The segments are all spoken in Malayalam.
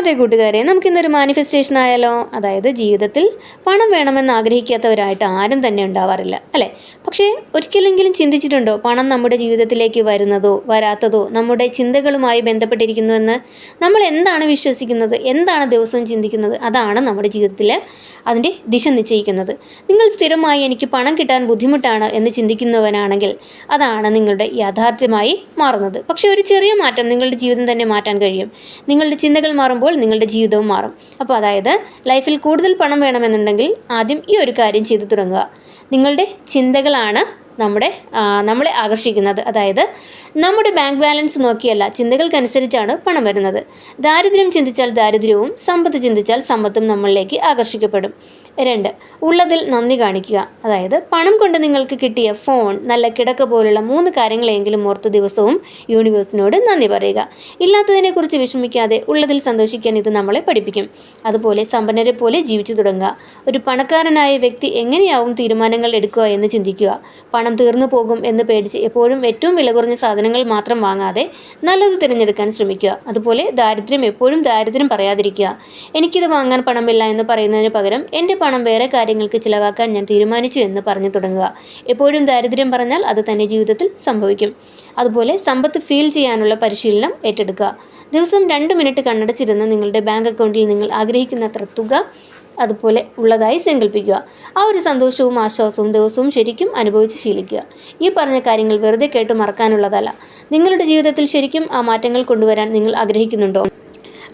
അതെ കൂട്ടുകാരെ, നമുക്കിന്നൊരു മാനിഫെസ്റ്റേഷൻ ആയാലോ. അതായത് ജീവിതത്തിൽ പണം വേണമെന്ന് ആഗ്രഹിക്കാത്തവരായിട്ട് ആരും തന്നെ ഉണ്ടാവാറില്ല അല്ലേ. പക്ഷേ ഒരിക്കലെങ്കിലും ചിന്തിച്ചിട്ടുണ്ടോ പണം നമ്മുടെ ജീവിതത്തിലേക്ക് വരുന്നതോ വരാത്തതോ നമ്മുടെ ചിന്തകളുമായി ബന്ധപ്പെട്ടിരിക്കുന്നുവെന്ന്? നമ്മൾ എന്താണ് വിശ്വസിക്കുന്നത്, എന്താണ് ദിവസവും ചിന്തിക്കുന്നത്, അതാണ് നമ്മുടെ ജീവിതത്തിൽ അതിൻ്റെ ദിശ നിശ്ചയിക്കുന്നത്. നിങ്ങൾ സ്ഥിരമായി എനിക്ക് പണം കിട്ടാൻ ബുദ്ധിമുട്ടാണ് എന്ന് ചിന്തിക്കുന്നവനാണെങ്കിൽ അതാണ് നിങ്ങളുടെ യാഥാർത്ഥ്യമായി മാറുന്നത്. പക്ഷേ ഒരു ചെറിയ മാറ്റം നിങ്ങളുടെ ജീവിതം തന്നെ മാറ്റാൻ കഴിയും. നിങ്ങളുടെ ചിന്തകൾ മാറുമ്പോൾ നിങ്ങളുടെ ജീവിതവും മാറും. അപ്പോൾ അതായത് ലൈഫിൽ കൂടുതൽ പണം വേണമെന്നുണ്ടെങ്കിൽ ആദ്യം ഈ ഒരു കാര്യം ചെയ്തു തുടങ്ങുക. നിങ്ങളുടെ ചിന്തകളാണ് നമ്മളെ ആകർഷിക്കുന്നത്. അതായത് നമ്മുടെ ബാങ്ക് ബാലൻസ് നോക്കിയല്ല, ചിന്തകൾക്കനുസരിച്ചാണ് പണം വരുന്നത്. ദാരിദ്ര്യം ചിന്തിച്ചാൽ ദാരിദ്ര്യവും സമ്പത്ത് ചിന്തിച്ചാൽ സമ്പത്തും നമ്മളിലേക്ക് ആകർഷിക്കപ്പെടും. 2. ഉള്ളതിൽ നന്ദി കാണിക്കുക. അതായത് പണം കൊണ്ട് നിങ്ങൾക്ക് കിട്ടിയ ഫോൺ, നല്ല കിടക്ക പോലുള്ള 3 കാര്യങ്ങളെങ്കിലും ഓർത്ത് ദിവസവും യൂണിവേഴ്സിനോട് നന്ദി പറയുക. ഇല്ലാത്തതിനെക്കുറിച്ച് വിഷമിക്കാതെ ഉള്ളതിൽ സന്തോഷിക്കാൻ ഇത് നമ്മളെ പഠിപ്പിക്കും. അതുപോലെ സമ്പന്നരെ പോലെ ജീവിച്ചു തുടങ്ങുക. ഒരു പണക്കാരനായ വ്യക്തി എങ്ങനെയാവും തീരുമാനങ്ങൾ എടുക്കുക എന്ന് ചിന്തിക്കുക. പണം തീർന്നു പോകും എന്ന് പേടിച്ച് എപ്പോഴും ഏറ്റവും വില കുറഞ്ഞ സാധനങ്ങൾ മാത്രം വാങ്ങാതെ നല്ലത് തിരഞ്ഞെടുക്കാൻ ശ്രമിക്കുക. അതുപോലെ എപ്പോഴും ദാരിദ്ര്യം പറയാതിരിക്കുക. എനിക്കിത് വാങ്ങാൻ പണമില്ല എന്ന് പറയുന്നതിന് പകരം എൻ്റെ പണം വേറെ കാര്യങ്ങൾക്ക് ചിലവാക്കാൻ ഞാൻ തീരുമാനിച്ചു എന്ന് പറഞ്ഞു തുടങ്ങുക. എപ്പോഴും ദാരിദ്ര്യം പറഞ്ഞാൽ അത് തന്നെ ജീവിതത്തിൽ സംഭവിക്കും. അതുപോലെ സമ്പത്ത് ഫീൽ ചെയ്യാനുള്ള പരിശീലനം ഏറ്റെടുക്കുക. ദിവസം 2 മിനിറ്റ് കണ്ണടച്ചിരുന്ന് നിങ്ങളുടെ ബാങ്ക് അക്കൗണ്ടിൽ നിങ്ങൾ ആഗ്രഹിക്കുന്നത്ര തുക അതുപോലെ ഉള്ളതായി സങ്കല്പിക്കുക. ആ ഒരു സന്തോഷവും ആശ്വാസവും ദിവസവും ശരിക്കും അനുഭവിച്ച് ശീലിക്കുക. ഈ പറഞ്ഞ കാര്യങ്ങൾ വെറുതെ കേട്ട് മറക്കാനുള്ളതല്ല. നിങ്ങളുടെ ജീവിതത്തിൽ ശരിക്കും ആ മാറ്റങ്ങൾ കൊണ്ടുവരാൻ നിങ്ങൾ ആഗ്രഹിക്കുന്നുണ്ടോ?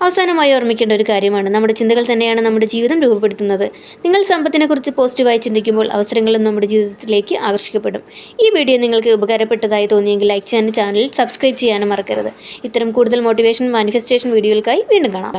അവസാനമായി ഓർമ്മിക്കേണ്ട ഒരു കാര്യമാണ്, നമ്മുടെ ചിന്തകൾ തന്നെയാണ് നമ്മുടെ ജീവിതം രൂപപ്പെടുത്തുന്നത്. നിങ്ങൾ സമ്പത്തിനെക്കുറിച്ച് പോസിറ്റീവായി ചിന്തിക്കുമ്പോൾ അവസരങ്ങളും നമ്മുടെ ജീവിതത്തിലേക്ക് ആകർഷിക്കപ്പെടും. ഈ വീഡിയോ നിങ്ങൾക്ക് ഉപകാരപ്പെട്ടതായി തോന്നിയെങ്കിൽ ലൈക്ക് ചെയ്യാനും ചാനൽ സബ്സ്ക്രൈബ് ചെയ്യാനും മറക്കരുത്. ഇത്തരം കൂടുതൽ മോട്ടിവേഷൻ മാനിഫെസ്റ്റേഷൻ വീഡിയോകൾക്കായി വീണ്ടും കാണാം.